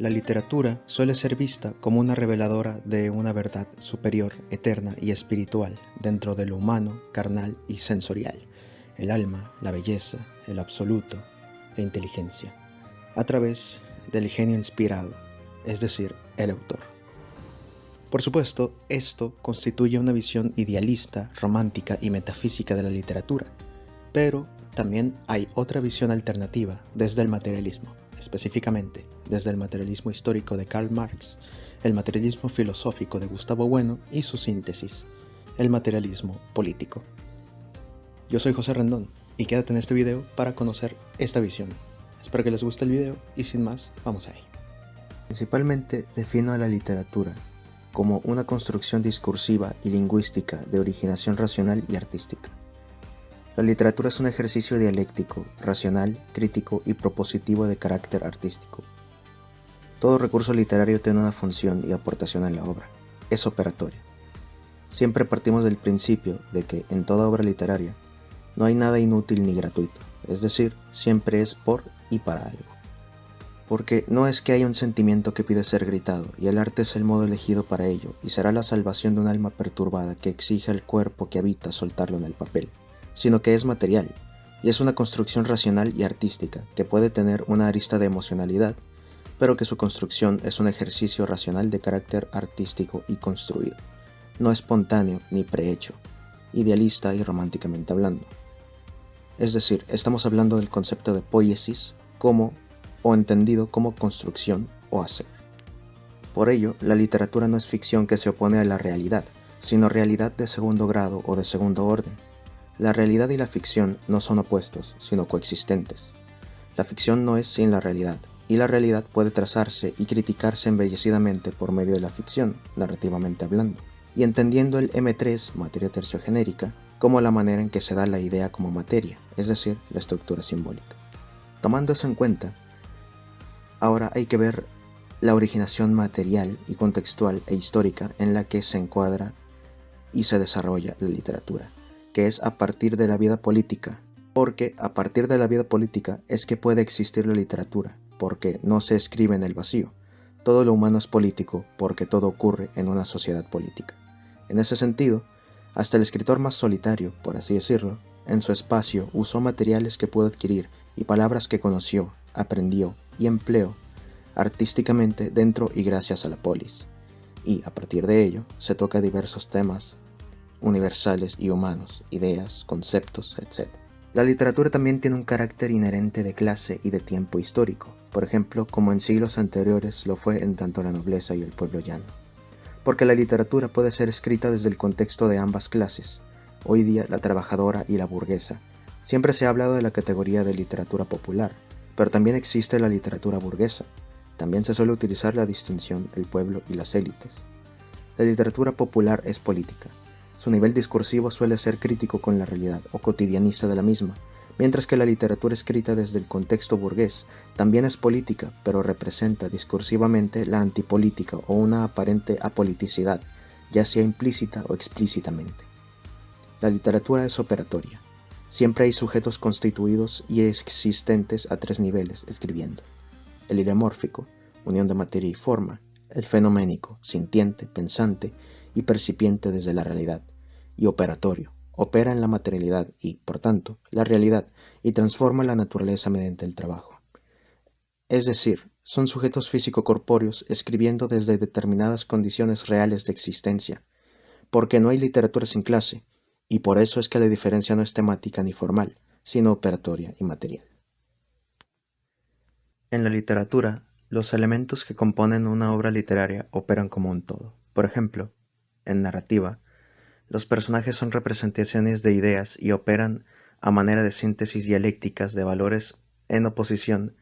La literatura suele ser vista como una reveladora de una verdad superior, eterna y espiritual dentro de lo humano, carnal y sensorial, el alma, la belleza, el absoluto, la inteligencia, a través del genio inspirado, es decir, el autor. Por supuesto, esto constituye una visión idealista, romántica y metafísica de la literatura, pero también hay otra visión alternativa desde el materialismo, específicamente desde el materialismo histórico de Karl Marx, el materialismo filosófico de Gustavo Bueno y su síntesis, el materialismo político. Yo soy José Rendón y quédate en este video para conocer esta visión. Espero que les guste el video y sin más, vamos ahí. Principalmente defino a la literatura como una construcción discursiva y lingüística de originación racional y artística. La literatura es un ejercicio dialéctico, racional, crítico y propositivo de carácter artístico. Todo recurso literario tiene una función y aportación en la obra. Es operatoria. Siempre partimos del principio de que en toda obra literaria no hay nada inútil ni gratuito, es decir, siempre es por y para algo. Porque no es que haya un sentimiento que pide ser gritado, y el arte es el modo elegido para ello, y será la salvación de un alma perturbada que exige al cuerpo que habita soltarlo en el papel, sino que es material, y es una construcción racional y artística, que puede tener una arista de emocionalidad, pero que su construcción es un ejercicio racional de carácter artístico y construido, no espontáneo ni prehecho, idealista y románticamente hablando. Es decir, estamos hablando del concepto de poiesis como o entendido como construcción o hacer. Por ello, la literatura no es ficción que se opone a la realidad, sino realidad de segundo grado o de segundo orden. La realidad y la ficción no son opuestos, sino coexistentes. La ficción no es sin la realidad, y la realidad puede trazarse y criticarse embellecidamente por medio de la ficción, narrativamente hablando, y entendiendo el M3, materia terciogenérica, como la manera en que se da la idea como materia, es decir, la estructura simbólica. Tomando eso en cuenta, ahora hay que ver la originación material y contextual e histórica en la que se encuadra y se desarrolla la literatura, que es a partir de la vida política, porque a partir de la vida política es que puede existir la literatura, porque no se escribe en el vacío. Todo lo humano es político porque todo ocurre en una sociedad política. En ese sentido, hasta el escritor más solitario, por así decirlo, en su espacio usó materiales que pudo adquirir y palabras que conoció, aprendió y empleó artísticamente dentro y gracias a la polis. Y a partir de ello se toca diversos temas universales y humanos, ideas, conceptos, etc. La literatura también tiene un carácter inherente de clase y de tiempo histórico, por ejemplo, como en siglos anteriores lo fue en tanto la nobleza y el pueblo llano. Porque la literatura puede ser escrita desde el contexto de ambas clases, hoy día la trabajadora y la burguesa. Siempre se ha hablado de la categoría de literatura popular, pero también existe la literatura burguesa. También se suele utilizar la distinción el pueblo y las élites. La literatura popular es política. Su nivel discursivo suele ser crítico con la realidad o cotidianista de la misma, mientras que la literatura escrita desde el contexto burgués también es política, pero representa discursivamente la antipolítica o una aparente apoliticidad, ya sea implícita o explícitamente. La literatura es operatoria. Siempre hay sujetos constituidos y existentes a tres niveles escribiendo. El ideomórfico, unión de materia y forma; el fenoménico, sintiente, pensante y percipiente desde la realidad; y operatorio, opera en la materialidad y, por tanto, la realidad, y transforma la naturaleza mediante el trabajo. Es decir, son sujetos físico-corpóreos escribiendo desde determinadas condiciones reales de existencia, porque no hay literatura sin clase, y por eso es que la diferencia no es temática ni formal, sino operatoria y material. En la literatura, los elementos que componen una obra literaria operan como un todo. Por ejemplo, en narrativa, los personajes son representaciones de ideas y operan a manera de síntesis dialécticas de valores en oposición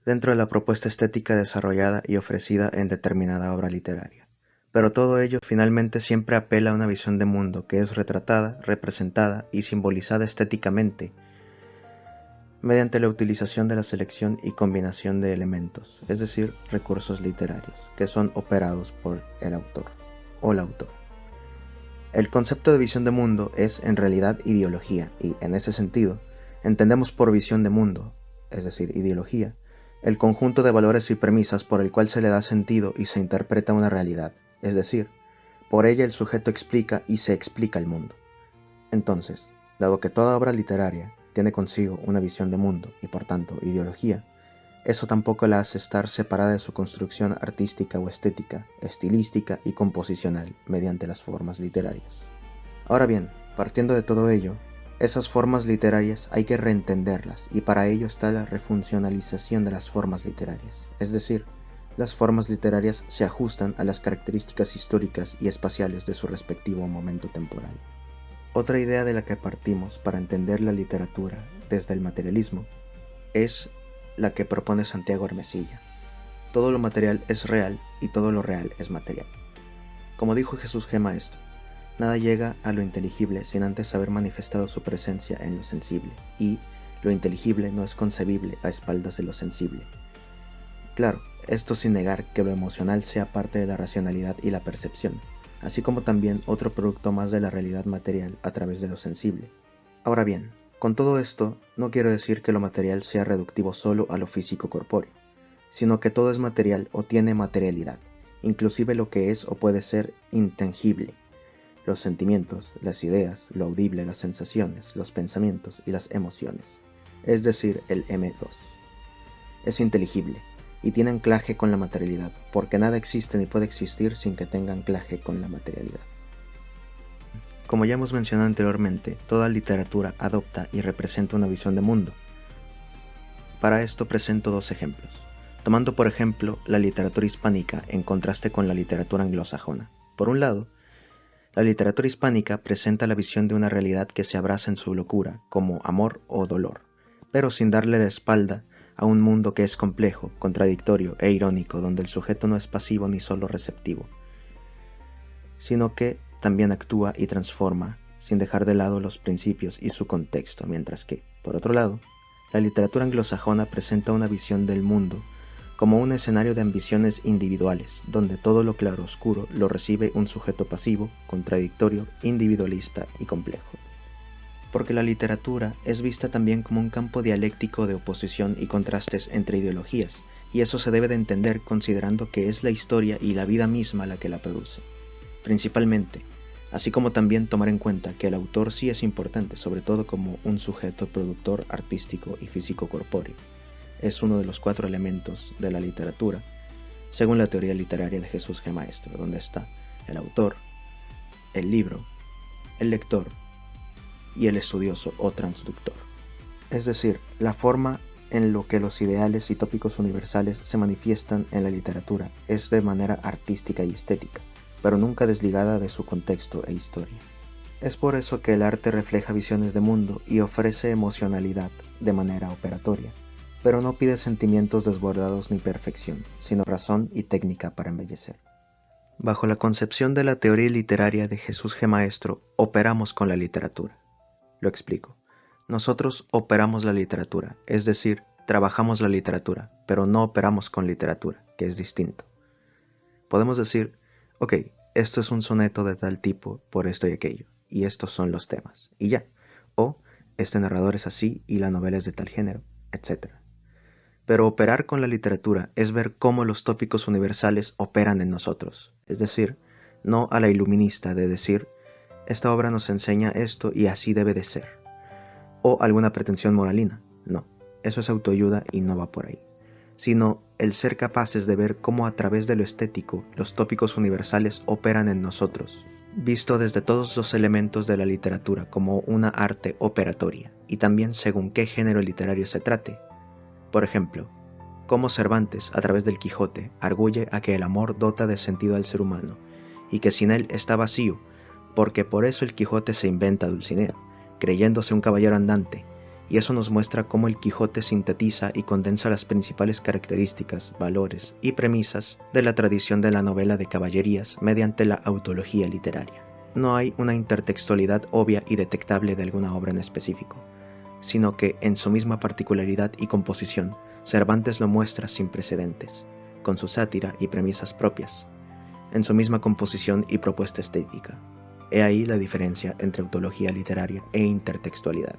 dentro de la propuesta estética desarrollada y ofrecida en determinada obra literaria. Pero todo ello finalmente siempre apela a una visión de mundo que es retratada, representada y simbolizada estéticamente mediante la utilización de la selección y combinación de elementos, es decir, recursos literarios, que son operados por el autor o la autora. El concepto de visión de mundo es en realidad ideología y, en ese sentido, entendemos por visión de mundo, es decir, ideología, el conjunto de valores y premisas por el cual se le da sentido y se interpreta una realidad, es decir, por ella el sujeto explica y se explica el mundo. Entonces, dado que toda obra literaria tiene consigo una visión de mundo y por tanto ideología, eso tampoco la hace estar separada de su construcción artística o estética, estilística y composicional mediante las formas literarias. Ahora bien, partiendo de todo ello, esas formas literarias hay que reentenderlas y para ello está la refuncionalización de las formas literarias, es decir, las formas literarias se ajustan a las características históricas y espaciales de su respectivo momento temporal. Otra idea de la que partimos para entender la literatura desde el materialismo es la que propone Santiago Hermesilla. Todo lo material es real y todo lo real es material. Como dijo Jesús G. Maestro, nada llega a lo inteligible sin antes haber manifestado su presencia en lo sensible, y lo inteligible no es concebible a espaldas de lo sensible. Claro, esto sin negar que lo emocional sea parte de la racionalidad y la percepción, así como también otro producto más de la realidad material a través de lo sensible. Ahora bien, con todo esto, no quiero decir que lo material sea reductivo solo a lo físico corpóreo, sino que todo es material o tiene materialidad, inclusive lo que es o puede ser intangible. Los sentimientos, las ideas, lo audible, las sensaciones, los pensamientos y las emociones, es decir, el M2. Es inteligible y tiene anclaje con la materialidad, porque nada existe ni puede existir sin que tenga anclaje con la materialidad. Como ya hemos mencionado anteriormente, toda literatura adopta y representa una visión de mundo. Para esto presento dos ejemplos, tomando por ejemplo la literatura hispánica en contraste con la literatura anglosajona. Por un lado, la literatura hispánica presenta la visión de una realidad que se abraza en su locura, como amor o dolor, pero sin darle la espalda a un mundo que es complejo, contradictorio e irónico, donde el sujeto no es pasivo ni solo receptivo, sino que también actúa y transforma, sin dejar de lado los principios y su contexto, mientras que, por otro lado, la literatura anglosajona presenta una visión del mundo como un escenario de ambiciones individuales, donde todo lo claroscuro lo recibe un sujeto pasivo, contradictorio, individualista y complejo. Porque la literatura es vista también como un campo dialéctico de oposición y contrastes entre ideologías, y eso se debe de entender considerando que es la historia y la vida misma la que la produce. Principalmente, así como también tomar en cuenta que el autor sí es importante, sobre todo como un sujeto productor artístico y físico corpóreo. Es uno de los 4 elementos de la literatura, según la teoría literaria de Jesús G. Maestro, donde está el autor, el libro, el lector y el estudioso o transductor. Es decir, la forma en lo que los ideales y tópicos universales se manifiestan en la literatura es de manera artística y estética, pero nunca desligada de su contexto e historia. Es por eso que el arte refleja visiones de mundo y ofrece emocionalidad de manera operatoria, pero no pide sentimientos desbordados ni perfección, sino razón y técnica para embellecer. Bajo la concepción de la teoría literaria de Jesús G. Maestro, operamos con la literatura. Lo explico. Nosotros operamos la literatura, es decir, trabajamos la literatura, pero no operamos con literatura, que es distinto. Podemos decir, ok, esto es un soneto de tal tipo por esto y aquello, y estos son los temas, y ya. O, este narrador es así y la novela es de tal género, etc. Pero operar con la literatura es ver cómo los tópicos universales operan en nosotros, es decir, no a la iluminista de decir, esta obra nos enseña esto y así debe de ser, o alguna pretensión moralina, no, eso es autoayuda y no va por ahí, sino el ser capaces de ver cómo a través de lo estético los tópicos universales operan en nosotros, visto desde todos los elementos de la literatura como una arte operatoria, y también según qué género literario se trate. Por ejemplo, cómo Cervantes, a través del Quijote, arguye a que el amor dota de sentido al ser humano, y que sin él está vacío, porque por eso el Quijote se inventa a Dulcinea, creyéndose un caballero andante, y eso nos muestra cómo el Quijote sintetiza y condensa las principales características, valores y premisas de la tradición de la novela de caballerías mediante la autología literaria. No hay una intertextualidad obvia y detectable de alguna obra en específico, sino que en su misma particularidad y composición, Cervantes lo muestra sin precedentes, con su sátira y premisas propias, en su misma composición y propuesta estética. He ahí la diferencia entre autología literaria e intertextualidad.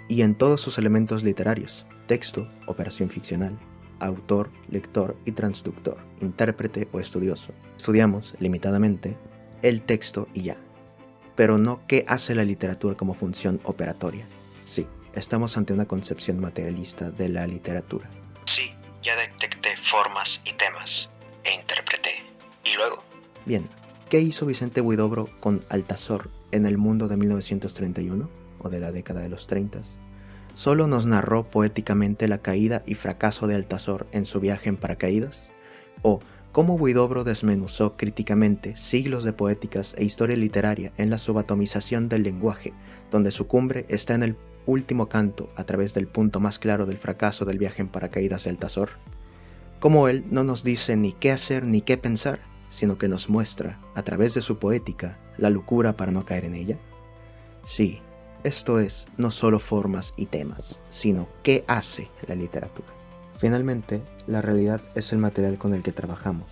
Y en todos sus elementos literarios, texto, operación ficcional, autor, lector y transductor, intérprete o estudioso. Estudiamos, limitadamente, el texto y ya. Pero no qué hace la literatura como función operatoria. Sí, estamos ante una concepción materialista de la literatura. Sí, ya detecté formas y temas, e interpreté. ¿Y luego? Bien, ¿qué hizo Vicente Huidobro con Altazor en el mundo de 1931 o de la década de los 30? ¿Solo nos narró poéticamente la caída y fracaso de Altazor en su viaje en paracaídas? ¿O cómo Huidobro desmenuzó críticamente siglos de poéticas e historia literaria en la subatomización del lenguaje, donde su cumbre está en el último canto a través del punto más claro del fracaso del viaje en paracaídas de Altazor? ¿Cómo él no nos dice ni qué hacer ni qué pensar, sino que nos muestra, a través de su poética, la locura para no caer en ella? Sí, esto es no solo formas y temas, sino qué hace la literatura. Finalmente, la realidad es el material con el que trabajamos.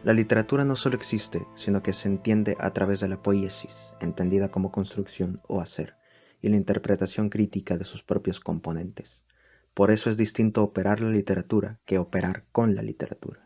La literatura no solo existe, sino que se entiende a través de la poiesis, entendida como construcción o hacer, y la interpretación crítica de sus propios componentes. Por eso es distinto operar la literatura que operar con la literatura.